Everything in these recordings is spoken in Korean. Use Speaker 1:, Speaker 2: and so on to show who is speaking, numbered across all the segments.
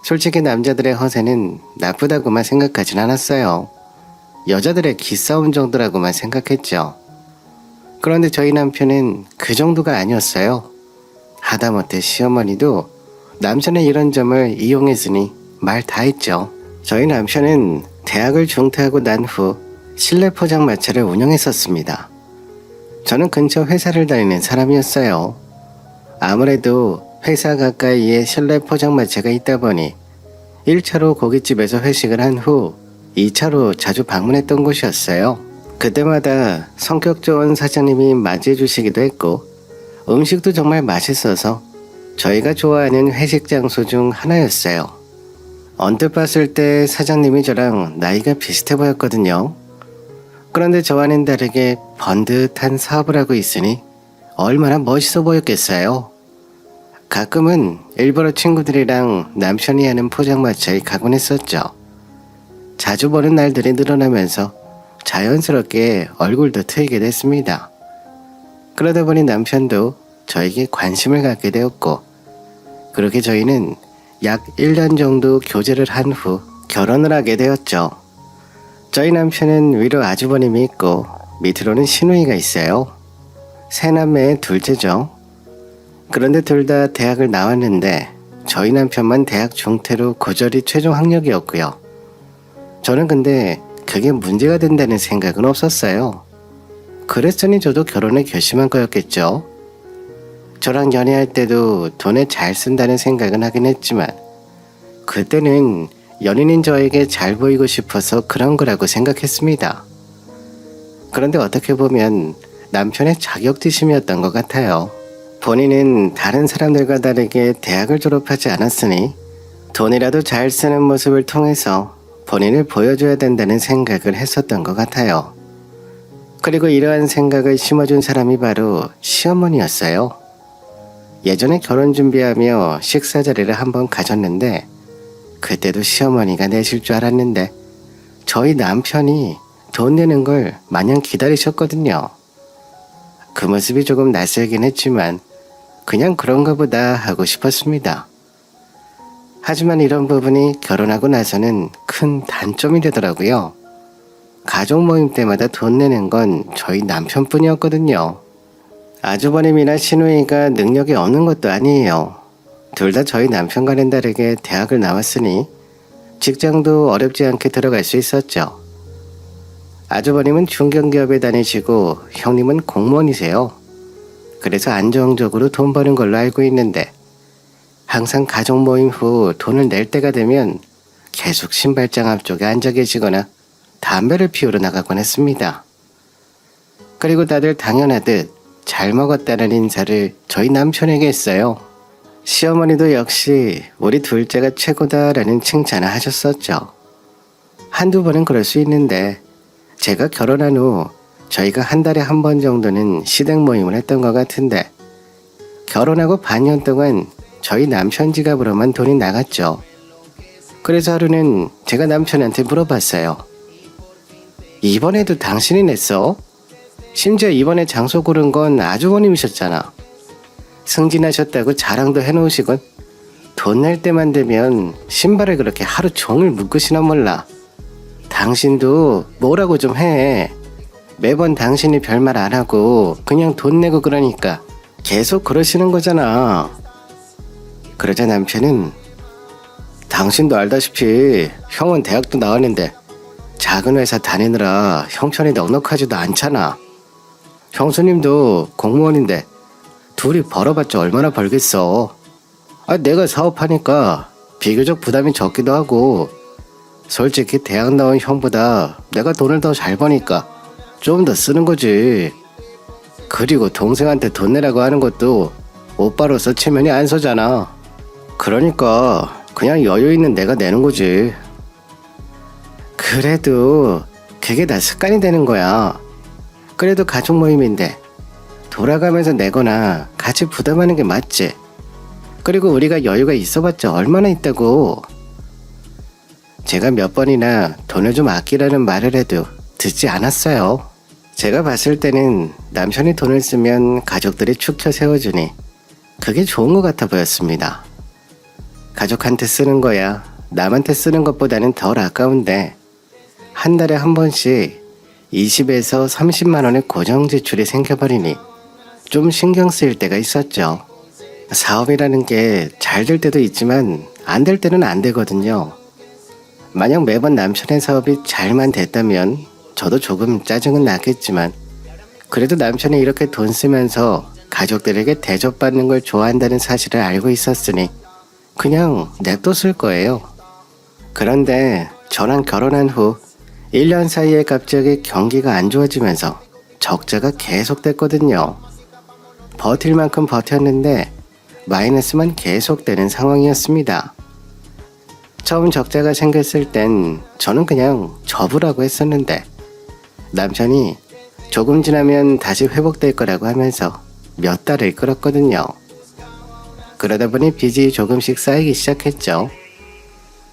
Speaker 1: 솔직히 남자들의 허세는 나쁘다고만 생각하진 않았어요. 여자들의 기싸움 정도라고만 생각했죠. 그런데 저희 남편은 그 정도가 아니었어요. 하다못해 시어머니도 남편의 이런 점을 이용했으니 말 다 했죠. 저희 남편은 대학을 중퇴하고 난 후 실내 포장마차를 운영했었습니다. 저는 근처 회사를 다니는 사람이었어요. 아무래도 회사 가까이에 실내 포장마차가 있다 보니 1차로 고깃집에서 회식을 한 후 2차로 자주 방문했던 곳이었어요. 그때마다 성격 좋은 사장님이 맞이해 주시기도 했고 음식도 정말 맛있어서 저희가 좋아하는 회식 장소 중 하나였어요. 언뜻 봤을 때 사장님이 저랑 나이가 비슷해 보였거든요. 그런데 저와는 다르게 번듯한 사업을 하고 있으니 얼마나 멋있어 보였겠어요. 가끔은 일부러 친구들이랑 남편이 하는 포장마차에 가곤 했었죠. 자주 보는 날들이 늘어나면서 자연스럽게 얼굴도 트이게 됐습니다. 그러다 보니 남편도 저에게 관심을 갖게 되었고, 그렇게 저희는 약 1년 정도 교제를 한 후 결혼을 하게 되었죠. 저희 남편은 위로 아주버님이 있고 밑으로는 시누이가 있어요. 세 남매의 둘째죠. 그런데 둘 다 대학을 나왔는데 저희 남편만 대학 중퇴로 고졸이 최종 학력이었고요. 저는 근데 그게 문제가 된다는 생각은 없었어요. 그랬으니 저도 결혼을 결심한 거였겠죠. 저랑 연애할 때도 돈을 잘 쓴다는 생각은 하긴 했지만 그때는 연인인 저에게 잘 보이고 싶어서 그런 거라고 생각했습니다. 그런데 어떻게 보면 남편의 자격지심이었던 것 같아요. 본인은 다른 사람들과 다르게 대학을 졸업하지 않았으니 돈이라도 잘 쓰는 모습을 통해서 본인을 보여줘야 된다는 생각을 했었던 것 같아요. 그리고 이러한 생각을 심어준 사람이 바로 시어머니였어요. 예전에 결혼 준비하며 식사 자리를 한번 가졌는데 그때도 시어머니가 내실 줄 알았는데 저희 남편이 돈 내는 걸 마냥 기다리셨거든요. 그 모습이 조금 낯설긴 했지만 그냥 그런가 보다 하고 싶었습니다. 하지만 이런 부분이 결혼하고 나서는 큰 단점이 되더라고요. 가족 모임 때마다 돈 내는 건 저희 남편뿐이었거든요. 아주버님이나 시누이가 능력이 없는 것도 아니에요. 둘 다 저희 남편과는 다르게 대학을 나왔으니 직장도 어렵지 않게 들어갈 수 있었죠. 아주버님은 중견기업에 다니시고 형님은 공무원이세요. 그래서 안정적으로 돈 버는 걸로 알고 있는데 항상 가족 모임 후 돈을 낼 때가 되면 계속 신발장 앞쪽에 앉아 계시거나 담배를 피우러 나가곤 했습니다. 그리고 다들 당연하듯 잘 먹었다는 인사를 저희 남편에게 했어요. 시어머니도 역시 우리 둘째가 최고다라는 칭찬을 하셨었죠. 한두 번은 그럴 수 있는데 제가 결혼한 후 저희가 한 달에 한 번 정도는 시댁 모임을 했던 것 같은데 결혼하고 반년 동안 저희 남편 지갑으로만 돈이 나갔죠. 그래서 하루는 제가 남편한테 물어봤어요. 이번에도 당신이 냈어? 심지어 이번에 장소 고른 건 아주버님이셨잖아. 승진하셨다고 자랑도 해놓으시곤 돈 낼 때만 되면 신발을 그렇게 하루 종일 묶으시나 몰라. 당신도 뭐라고 좀 해. 매번 당신이 별말 안 하고 그냥 돈 내고 그러니까 계속 그러시는 거잖아. 그러자 남편은 당신도 알다시피 형은 대학도 나왔는데 작은 회사 다니느라 형편이 넉넉하지도 않잖아. 형수님도 공무원인데 둘이 벌어봤자 얼마나 벌겠어. 내가 사업하니까 비교적 부담이 적기도 하고 솔직히 대학 나온 형보다 내가 돈을 더 잘 버니까 좀 더 쓰는 거지. 그리고 동생한테 돈 내라고 하는 것도 오빠로서 체면이 안 서잖아. 그러니까 그냥 여유 있는 내가 내는 거지. 그래도 그게 다 습관이 되는 거야. 그래도 가족 모임인데 돌아가면서 내거나 같이 부담하는 게 맞지. 그리고 우리가 여유가 있어봤자 얼마나 있다고. 제가 몇 번이나 돈을 좀 아끼라는 말을 해도 듣지 않았어요. 제가 봤을 때는 남편이 돈을 쓰면 가족들이 축켜 세워주니 그게 좋은 것 같아 보였습니다. 가족한테 쓰는 거야 남한테 쓰는 것보다는 덜 아까운데 한 달에 한 번씩 20에서 30만 원의 고정 지출이 생겨버리니 좀 신경 쓰일 때가 있었죠. 사업이라는 게 잘 될 때도 있지만 안 될 때는 안 되거든요. 만약 매번 남편의 사업이 잘만 됐다면 저도 조금 짜증은 났겠지만 그래도 남편이 이렇게 돈 쓰면서 가족들에게 대접받는 걸 좋아한다는 사실을 알고 있었으니 그냥 냅뒀을 거예요. 그런데 저랑 결혼한 후 1년 사이에 갑자기 경기가 안 좋아지면서 적자가 계속됐거든요. 버틸 만큼 버텼는데 마이너스만 계속되는 상황이었습니다. 처음 적자가 생겼을 땐 저는 그냥 접으라고 했었는데 남편이 조금 지나면 다시 회복될 거라고 하면서 몇 달을 끌었거든요. 그러다 보니 빚이 조금씩 쌓이기 시작했죠.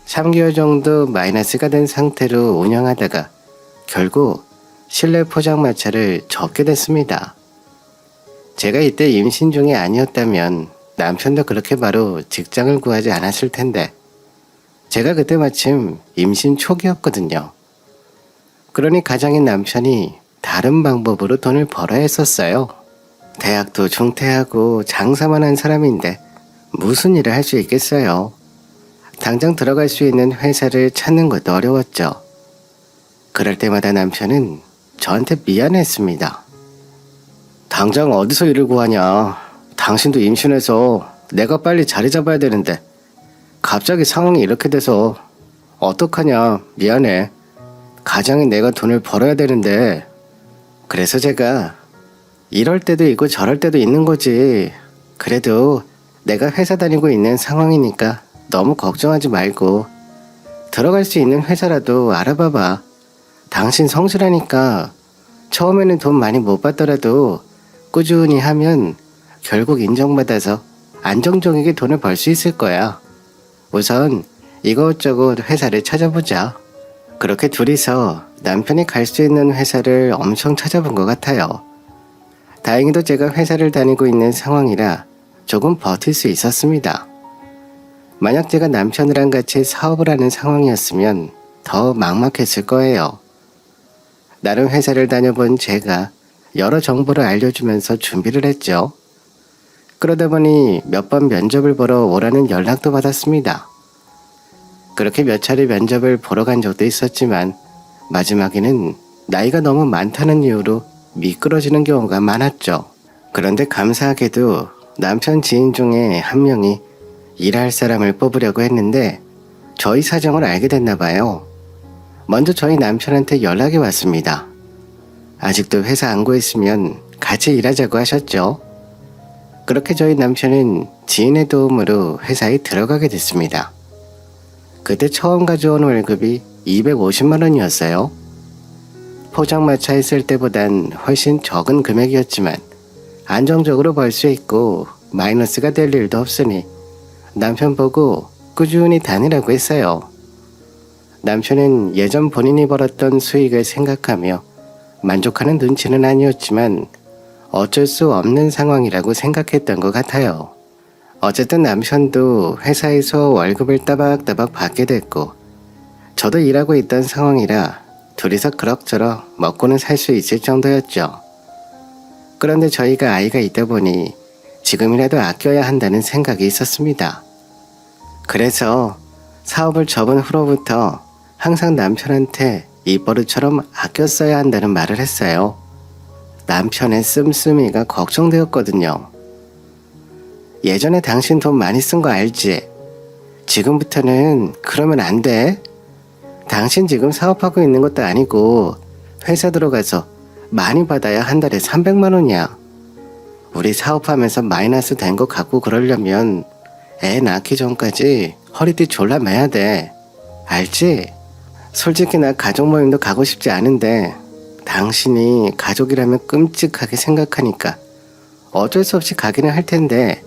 Speaker 1: 3개월 정도 마이너스가 된 상태로 운영하다가 결국 실내 포장마차를 접게 됐습니다. 제가 이때 임신 중이 아니었다면 남편도 그렇게 바로 직장을 구하지 않았을 텐데 제가 그때 마침 임신 초기였거든요. 그러니 가장인 남편이 다른 방법으로 돈을 벌어야 했었어요. 대학도 중퇴하고 장사만 한 사람인데 무슨 일을 할 수 있겠어요. 당장 들어갈 수 있는 회사를 찾는 것도 어려웠죠. 그럴 때마다 남편은 저한테 미안했습니다. 당장 어디서 일을 구하냐. 당신도 임신해서 내가 빨리 자리 잡아야 되는데 갑자기 상황이 이렇게 돼서 어떡하냐. 미안해. 가장인 내가 돈을 벌어야 되는데 그래서 제가 이럴 때도 있고 저럴 때도 있는 거지. 그래도 내가 회사 다니고 있는 상황이니까 너무 걱정하지 말고 들어갈 수 있는 회사라도 알아봐봐. 당신 성실하니까 처음에는 돈 많이 못 받더라도 꾸준히 하면 결국 인정받아서 안정적이게 돈을 벌 수 있을 거야. 우선 이것저것 회사를 찾아보자. 그렇게 둘이서 남편이 갈 수 있는 회사를 엄청 찾아본 것 같아요. 다행히도 제가 회사를 다니고 있는 상황이라 조금 버틸 수 있었습니다. 만약 제가 남편이랑 같이 사업을 하는 상황이었으면 더 막막했을 거예요. 나름 회사를 다녀본 제가 여러 정보를 알려주면서 준비를 했죠. 그러다 보니 몇 번 면접을 보러 오라는 연락도 받았습니다. 그렇게 몇 차례 면접을 보러 간 적도 있었지만 마지막에는 나이가 너무 많다는 이유로 미끄러지는 경우가 많았죠. 그런데 감사하게도 남편 지인 중에 한 명이 일할 사람을 뽑으려고 했는데 저희 사정을 알게 됐나 봐요. 먼저 저희 남편한테 연락이 왔습니다. 아직도 회사 안 구했으면 같이 일하자고 하셨죠. 그렇게 저희 남편은 지인의 도움으로 회사에 들어가게 됐습니다. 그때 처음 가져온 월급이 250만 원이었어요. 포장마차 있을 때보단 훨씬 적은 금액이었지만 안정적으로 벌 수 있고 마이너스가 될 일도 없으니 남편 보고 꾸준히 다니라고 했어요. 남편은 예전 본인이 벌었던 수익을 생각하며 만족하는 눈치는 아니었지만 어쩔 수 없는 상황이라고 생각했던 것 같아요. 어쨌든 남편도 회사에서 월급을 따박따박 받게 됐고 저도 일하고 있던 상황이라 둘이서 그럭저럭 먹고는 살 수 있을 정도였죠. 그런데 저희가 아이가 있다 보니 지금이라도 아껴야 한다는 생각이 있었습니다. 그래서 사업을 접은 후로부터 항상 남편한테 입버릇처럼 아껴 써야 한다는 말을 했어요. 남편의 씀씀이가 걱정되었거든요. 예전에 당신 돈 많이 쓴 거 알지? 지금부터는 그러면 안 돼. 당신 지금 사업하고 있는 것도 아니고 회사 들어가서 많이 받아야 한 달에 300만 원이야. 우리 사업하면서 마이너스 된 거 갖고 그러려면 애 낳기 전까지 허리띠 졸라 매야 돼. 알지? 솔직히 나 가족 모임도 가고 싶지 않은데 당신이 가족이라면 끔찍하게 생각하니까 어쩔 수 없이 가기는 할 텐데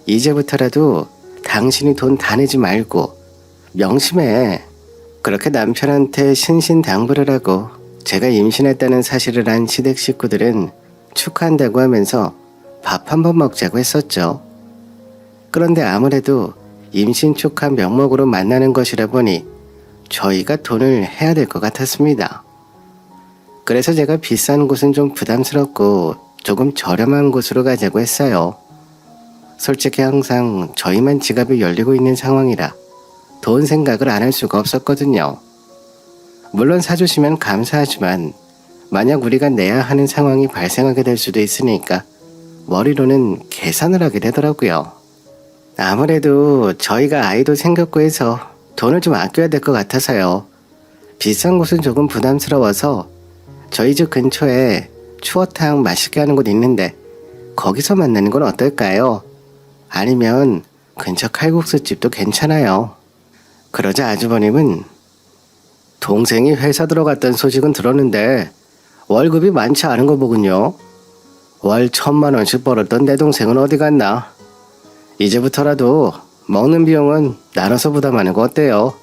Speaker 1: 이제부터라도 당신이 돈 다 내지 말고 명심해. 그렇게 남편한테 신신당부를 하고 제가 임신했다는 사실을 안 시댁 식구들은 축하한다고 하면서 밥 한번 먹자고 했었죠. 그런데 아무래도 임신 축하 명목으로 만나는 것이라 보니 저희가 돈을 해야 될 것 같았습니다. 그래서 제가 비싼 곳은 좀 부담스럽고 조금 저렴한 곳으로 가자고 했어요. 솔직히 항상 저희만 지갑이 열리고 있는 상황이라 돈 생각을 안 할 수가 없었거든요. 물론 사주시면 감사하지만 만약 우리가 내야 하는 상황이 발생하게 될 수도 있으니까 머리로는 계산을 하게 되더라고요. 아무래도 저희가 아이도 생겼고 해서 돈을 좀 아껴야 될 것 같아서요. 비싼 곳은 조금 부담스러워서 저희 집 근처에 추어탕 맛있게 하는 곳 있는데 거기서 만나는 건 어떨까요? 아니면 근처 칼국수집도 괜찮아요. 그러자 아주버님은 동생이 회사 들어갔다는 소식은 들었는데 월급이 많지 않은 거 보군요. 월 1,000만 원씩 벌었던 내 동생은 어디 갔나? 이제부터라도 먹는 비용은 나눠서 부담하는 거 어때요?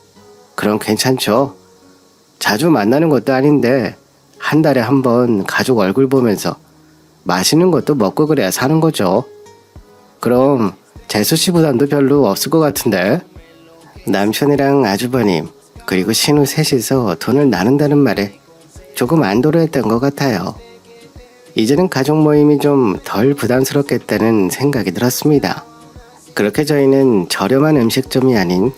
Speaker 1: 그럼 괜찮죠? 자주 만나는 것도 아닌데 한 달에 한 번 가족 얼굴 보면서 맛있는 것도 먹고 그래야 사는 거죠. 그럼 재수씨 부담도 별로 없을 것 같은데? 남편이랑 아주버님 그리고 신우 셋이서 돈을 나눈다는 말에 조금 안도로했던 것 같아요. 이제는 가족 모임이 좀 덜 부담스럽겠다는 생각이 들었습니다. 그렇게 저희는 저렴한 음식점이 아닌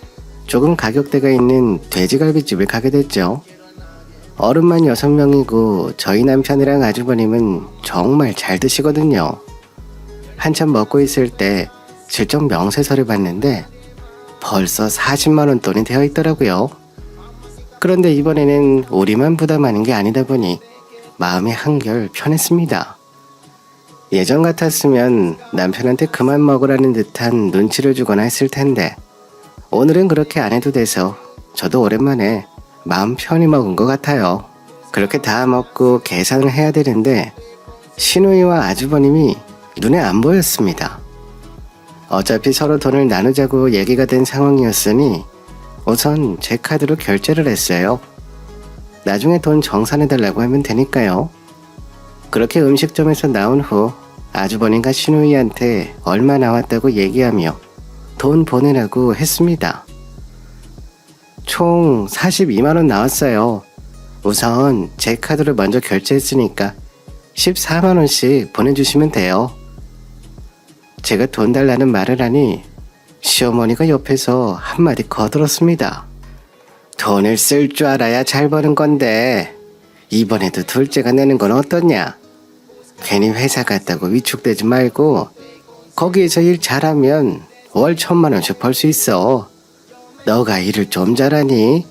Speaker 1: 조금 가격대가 있는 돼지갈비집을 가게 됐죠. 어른만 6명이고 저희 남편이랑 아주버님은 정말 잘 드시거든요. 한참 먹고 있을 때 실적 명세서를 봤는데 벌써 40만 원 돈이 되어 있더라고요. 그런데 이번에는 우리만 부담하는 게 아니다 보니 마음이 한결 편했습니다. 예전 같았으면 남편한테 그만 먹으라는 듯한 눈치를 주거나 했을 텐데 오늘은 그렇게 안 해도 돼서 저도 오랜만에 마음 편히 먹은 것 같아요. 그렇게 다 먹고 계산을 해야 되는데 신우이와 아주버님이 눈에 안 보였습니다. 어차피 서로 돈을 나누자고 얘기가 된 상황이었으니 우선 제 카드로 결제를 했어요. 나중에 돈 정산해달라고 하면 되니까요. 그렇게 음식점에서 나온 후 아주버님과 신우이한테 얼마 나왔다고 얘기하며 돈 보내라고 했습니다. 총 42만 원 나왔어요. 우선 제 카드로 먼저 결제했으니까 14만 원씩 보내주시면 돼요. 제가 돈 달라는 말을 하니 시어머니가 옆에서 한마디 거들었습니다. 돈을 쓸 줄 알아야 잘 버는 건데 이번에도 둘째가 내는 건 어떠냐? 괜히 회사 갔다고 위축되지 말고 거기에서 일 잘하면 월 1,000만 원씩 벌 수 있어. 너가 일을 좀 잘하니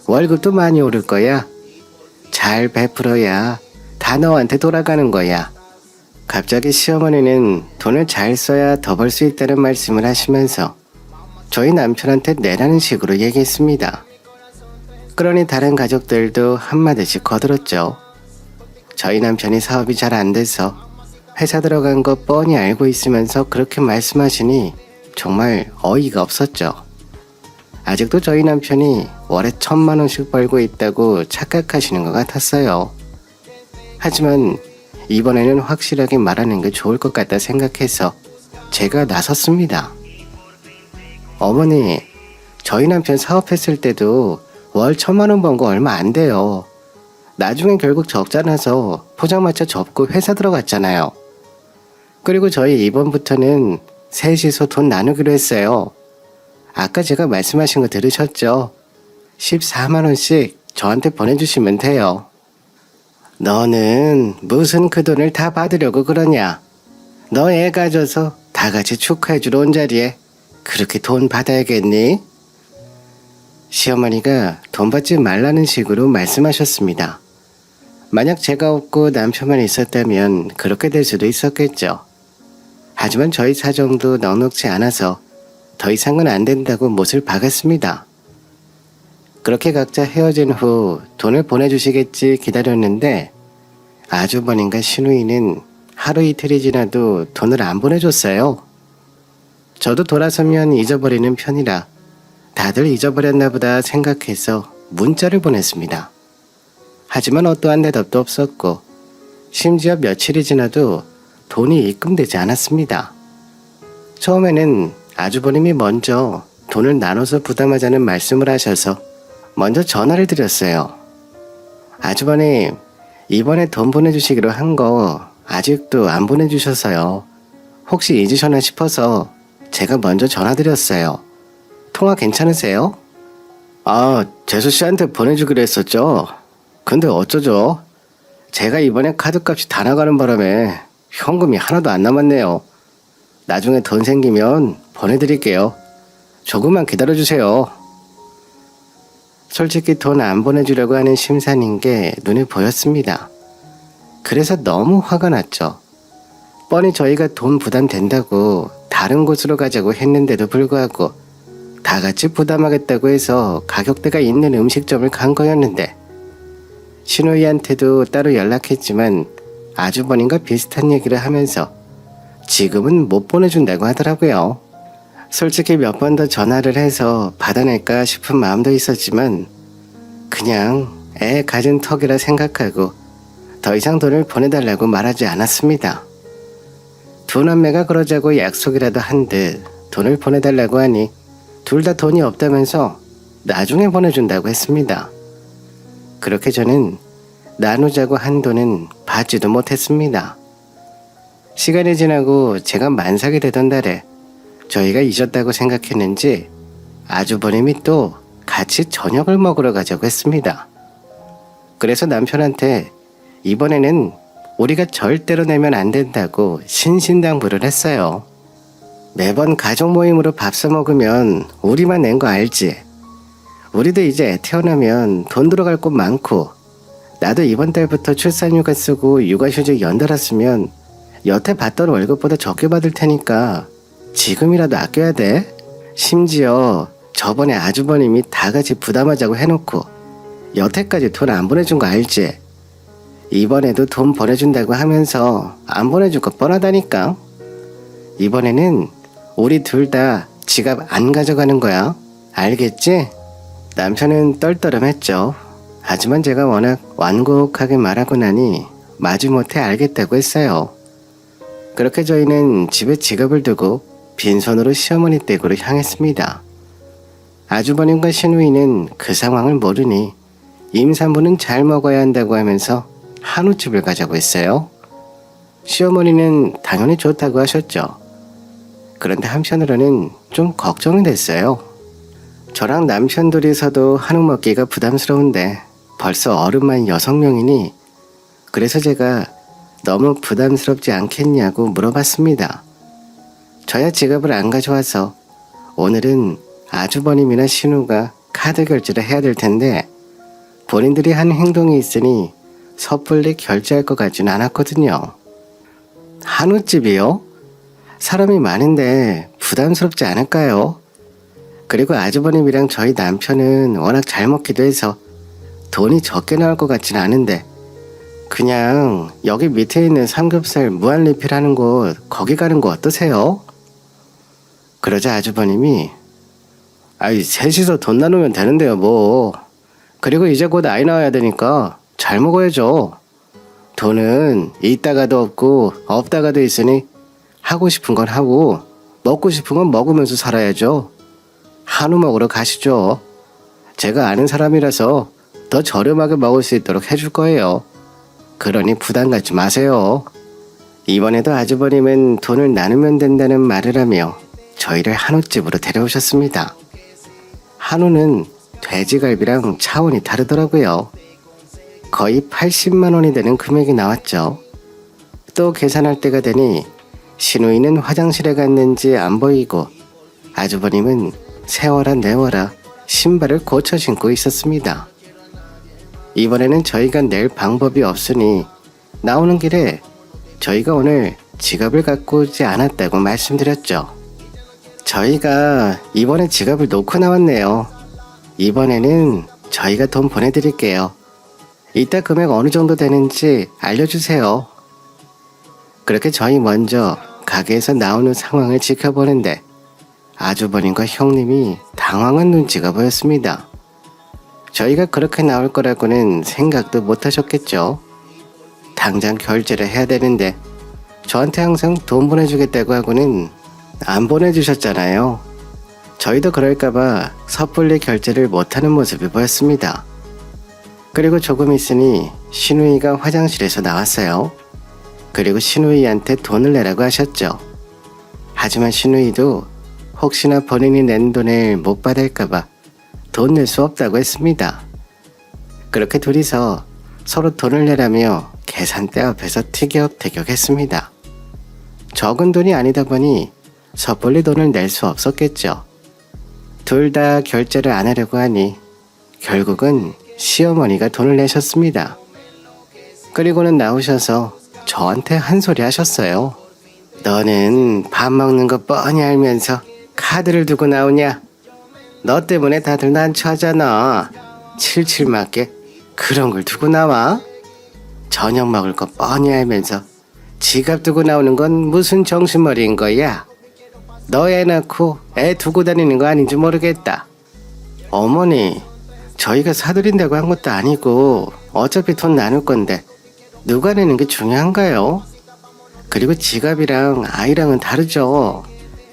Speaker 1: 월급도 많이 오를 거야. 잘 베풀어야 다 너한테 돌아가는 거야. 갑자기 시어머니는 돈을 잘 써야 더 벌 수 있다는 말씀을 하시면서 저희 남편한테 내라는 식으로 얘기했습니다. 그러니 다른 가족들도 한마디씩 거들었죠. 저희 남편이 사업이 잘 안 돼서 회사 들어간 거 뻔히 알고 있으면서 그렇게 말씀하시니 정말 어이가 없었죠. 아직도 저희 남편이 월에 1,000만 원씩 벌고 있다고 착각하시는 것 같았어요. 하지만 이번에는 확실하게 말하는 게 좋을 것 같다 생각해서 제가 나섰습니다. 어머니, 저희 남편 사업했을 때도 월 1,000만 원 번 거 얼마 안 돼요. 나중엔 결국 적자 나서 포장마차 접고 회사 들어갔잖아요. 그리고 저희 이번부터는 셋이서 돈 나누기로 했어요. 아까 제가 말씀하신 거 들으셨죠? 14만 원씩 저한테 보내주시면 돼요. 너는 무슨 그 돈을 다 받으려고 그러냐? 너 애 가져서 다 같이 축하해주러 온 자리에 그렇게 돈 받아야겠니? 시어머니가 돈 받지 말라는 식으로 말씀하셨습니다. 만약 제가 없고 남편만 있었다면 그렇게 될 수도 있었겠죠. 하지만 저희 사정도 넉넉지 않아서 더 이상은 안 된다고 못을 박았습니다. 그렇게 각자 헤어진 후 돈을 보내주시겠지 기다렸는데 아주버님과 시누이는 하루 이틀이 지나도 돈을 안 보내줬어요. 저도 돌아서면 잊어버리는 편이라 다들 잊어버렸나 보다 생각해서 문자를 보냈습니다. 하지만 어떠한 대답도 없었고 심지어 며칠이 지나도 돈이 입금되지 않았습니다. 처음에는 아주버님이 먼저 돈을 나눠서 부담하자는 말씀을 하셔서 먼저 전화를 드렸어요. 아주버님, 이번에 돈 보내주시기로 한 거 아직도 안 보내주셔서요. 혹시 잊으셨나 싶어서 제가 먼저 전화드렸어요. 통화 괜찮으세요? 아, 재수 씨한테 보내주기로 했었죠? 근데 어쩌죠? 제가 이번에 카드값이 다 나가는 바람에 현금이 하나도 안 남았네요. 나중에 돈 생기면 보내드릴게요. 조금만 기다려주세요. 솔직히 돈 안 보내주려고 하는 심산인 게 눈에 보였습니다. 그래서 너무 화가 났죠. 뻔히 저희가 돈 부담된다고 다른 곳으로 가자고 했는데도 불구하고 다 같이 부담하겠다고 해서 가격대가 있는 음식점을 간 거였는데, 신우이한테도 따로 연락했지만 아주버님과 비슷한 얘기를 하면서 지금은 못 보내준다고 하더라고요. 솔직히 몇 번 더 전화를 해서 받아낼까 싶은 마음도 있었지만 그냥 애 가진 턱이라 생각하고 더 이상 돈을 보내달라고 말하지 않았습니다. 두 남매가 그러자고 약속이라도 한 듯 돈을 보내달라고 하니 둘 다 돈이 없다면서 나중에 보내준다고 했습니다. 그렇게 저는 나누자고 한 돈은 받지도 못했습니다. 시간이 지나고 제가 만삭이 되던 달에 저희가 잊었다고 생각했는지 아주버님이 또 같이 저녁을 먹으러 가자고 했습니다. 그래서 남편한테 이번에는 우리가 절대로 내면 안 된다고 신신당부를 했어요. 매번 가족 모임으로 밥 사 먹으면 우리만 낸 거 알지? 우리도 이제 태어나면 돈 들어갈 곳 많고, 나도 이번 달부터 출산휴가 쓰고 육아휴직 연달았으면 여태 받던 월급보다 적게 받을 테니까 지금이라도 아껴야 돼. 심지어 저번에 아주버님이 다 같이 부담하자고 해놓고 여태까지 돈 안 보내준 거 알지? 이번에도 돈 보내준다고 하면서 안 보내줄 거 뻔하다니까. 이번에는 우리 둘 다 지갑 안 가져가는 거야. 알겠지? 남편은 떨떠름했죠. 하지만 제가 워낙 완곡하게 말하고 나니 마지못해 알겠다고 했어요. 그렇게 저희는 집에 지갑을 두고 빈손으로 시어머니 댁으로 향했습니다. 아주버님과 시누이는 그 상황을 모르니 임산부는 잘 먹어야 한다고 하면서 한우집을 가자고 했어요. 시어머니는 당연히 좋다고 하셨죠. 그런데 한편으로는 좀 걱정이 됐어요. 저랑 남편 둘이서도 한우 먹기가 부담스러운데 벌써 어른만 6명이니 그래서 제가 너무 부담스럽지 않겠냐고 물어봤습니다. 저야 지갑을 안 가져와서 오늘은 아주버님이나 신우가 카드 결제를 해야 될 텐데 본인들이 한 행동이 있으니 섣불리 결제할 것 같진 않았거든요. 한우집이요? 사람이 많은데 부담스럽지 않을까요? 그리고 아주버님이랑 저희 남편은 워낙 잘 먹기도 해서 돈이 적게 나올 것 같진 않은데 그냥 여기 밑에 있는 삼겹살 무한 리필하는 곳 거기 가는 거 어떠세요? 그러자 아주버님이 아이 셋이서 돈 나누면 되는데요 뭐. 그리고 이제 곧 아이 낳아야 되니까 잘 먹어야죠. 돈은 있다가도 없고 없다가도 있으니 하고 싶은 건 하고 먹고 싶은 건 먹으면서 살아야죠. 한우 먹으러 가시죠. 제가 아는 사람이라서 더 저렴하게 먹을 수 있도록 해줄 거예요. 그러니 부담 갖지 마세요. 이번에도 아주버님은 돈을 나누면 된다는 말을 하며 저희를 한우집으로 데려오셨습니다. 한우는 돼지갈비랑 차원이 다르더라고요. 거의 80만 원이 되는 금액이 나왔죠. 또 계산할 때가 되니 시누이는 화장실에 갔는지 안 보이고 아주버님은 세워라 내워라 신발을 고쳐 신고 있었습니다. 이번에는 저희가 낼 방법이 없으니 나오는 길에 저희가 오늘 지갑을 갖고 오지 않았다고 말씀드렸죠. 저희가 이번에 지갑을 놓고 나왔네요. 이번에는 저희가 돈 보내드릴게요. 이따 금액 어느 정도 되는지 알려주세요. 그렇게 저희 먼저 가게에서 나오는 상황을 지켜보는데 아주버님과 형님이 당황한 눈치가 보였습니다. 저희가 그렇게 나올 거라고는 생각도 못 하셨겠죠. 당장 결제를 해야 되는데 저한테 항상 돈 보내주겠다고 하고는 안 보내주셨잖아요. 저희도 그럴까봐 섣불리 결제를 못하는 모습이 보였습니다. 그리고 조금 있으니 신우이가 화장실에서 나왔어요. 그리고 신우이한테 돈을 내라고 하셨죠. 하지만 신우이도 혹시나 본인이 낸 돈을 못 받을까봐 돈 낼 수 없다고 했습니다. 그렇게 둘이서 서로 돈을 내라며 계산대 앞에서 티격태격했습니다. 적은 돈이 아니다 보니 섣불리 돈을 낼 수 없었겠죠. 둘 다 결제를 안 하려고 하니 결국은 시어머니가 돈을 내셨습니다. 그리고는 나오셔서 저한테 한 소리 하셨어요. 너는 밥 먹는 거 뻔히 알면서 카드를 두고 나오냐? 너 때문에 다들 난처하잖아. 칠칠맞게 그런 걸 두고 나와? 저녁 먹을 거 뻔히 알면서 지갑 두고 나오는 건 무슨 정신머리인 거야? 너 애 낳고 애 두고 다니는 거 아닌지 모르겠다. 어머니, 저희가 사드린다고 한 것도 아니고 어차피 돈 나눌 건데 누가 내는 게 중요한가요? 그리고 지갑이랑 아이랑은 다르죠.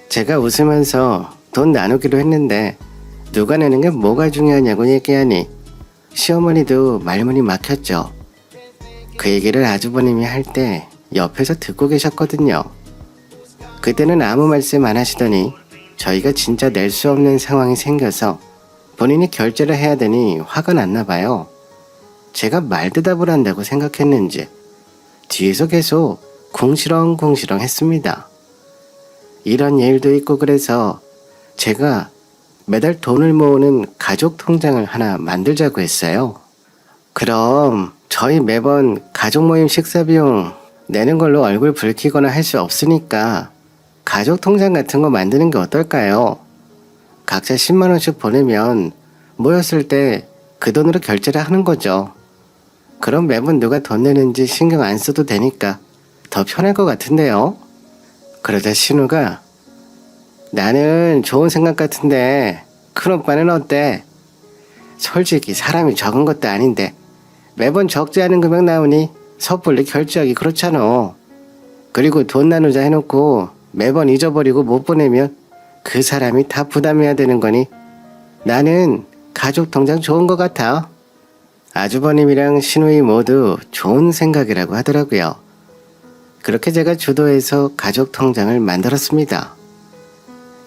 Speaker 1: 제가 웃으면서 돈 나누기로 했는데 누가 내는 게 뭐가 중요하냐고 얘기하니 시어머니도 말문이 막혔죠. 그 얘기를 아주버님이 할 때 옆에서 듣고 계셨거든요. 그때는 아무 말씀 안 하시더니 저희가 진짜 낼 수 없는 상황이 생겨서 본인이 결제를 해야 되니 화가 났나 봐요. 제가 말대답을 한다고 생각했는지 뒤에서 계속 궁시렁궁시렁 했습니다. 이런 일도 있고 그래서 제가 매달 돈을 모으는 가족 통장을 하나 만들자고 했어요. 그럼 저희 매번 가족 모임 식사 비용 내는 걸로 얼굴 붉히거나 할 수 없으니까 가족 통장 같은 거 만드는 게 어떨까요? 각자 10만 원씩 보내면 모였을 때 그 돈으로 결제를 하는 거죠. 그럼 매번 누가 돈 내는지 신경 안 써도 되니까 더 편할 것 같은데요. 그러자 신우가 나는 좋은 생각 같은데 큰오빠는 어때? 솔직히 사람이 적은 것도 아닌데 매번 적지 않은 금액 나오니 섣불리 결제하기 그렇잖아. 그리고 돈 나누자 해놓고 매번 잊어버리고 못 보내면 그 사람이 다 부담해야 되는 거니 나는 가족 통장 좋은 것 같아. 아주버님이랑 신우이 모두 좋은 생각이라고 하더라고요. 그렇게 제가 주도해서 가족 통장을 만들었습니다.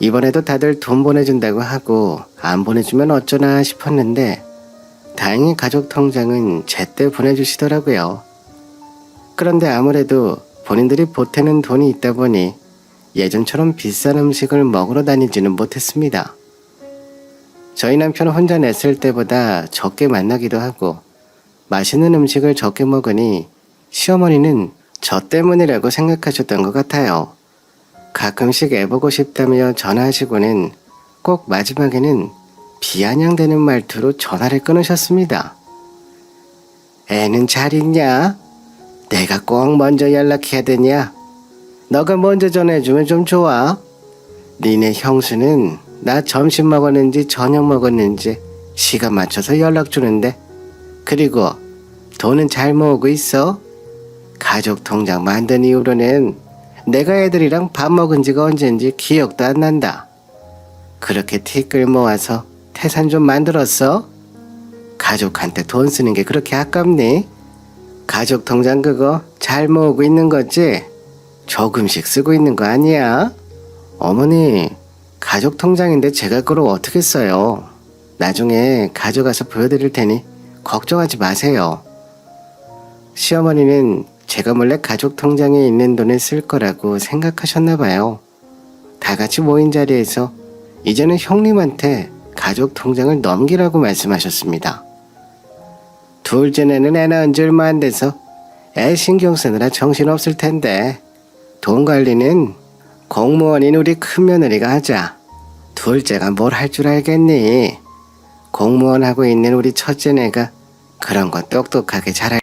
Speaker 1: 이번에도 다들 돈 보내준다고 하고 안 보내주면 어쩌나 싶었는데 다행히 가족 통장은 제때 보내주시더라고요. 그런데 아무래도 본인들이 보태는 돈이 있다 보니 예전처럼 비싼 음식을 먹으러 다니지는 못했습니다. 저희 남편 혼자 냈을 때보다 적게 만나기도 하고 맛있는 음식을 적게 먹으니 시어머니는 저 때문이라고 생각하셨던 것 같아요. 가끔씩 애보고 싶다며 전화하시고는 꼭 마지막에는 비아냥대는 말투로 전화를 끊으셨습니다. 애는 잘 있냐? 내가 꼭 먼저 연락해야 되냐? 너가 먼저 전화해주면 좀 좋아. 니네 형수는 나 점심 먹었는지 저녁 먹었는지 시간 맞춰서 연락 주는데 그리고 돈은 잘 모으고 있어? 가족 통장 만든 이후로는 내가 애들이랑 밥 먹은 지가 언젠지 기억도 안 난다. 그렇게 티끌 모아서 태산 좀 만들었어? 가족한테 돈 쓰는 게 그렇게 아깝니? 가족 통장 그거 잘 모으고 있는 거지? 조금씩 쓰고 있는 거 아니야? 어머니, 가족 통장인데 제가 그걸 어떻게 써요? 나중에 가져가서 보여드릴 테니 걱정하지 마세요. 시어머니는 제가 몰래 가족 통장에 있는 돈을 쓸 거라고 생각하셨나 봐요. 다 같이 모인 자리에서 이제는 형님한테 가족 통장을 넘기라고 말씀하셨습니다. 둘째는 애 낳은 지 얼마 안 돼서 애 신경 쓰느라 정신없을 텐데 돈 관리는 공무원인 우리 큰며느리가 하자. 둘째가 뭘 할 줄 알겠니? 공무원 하고 있는 우리 첫째네가 그런 거 똑똑하게 잘할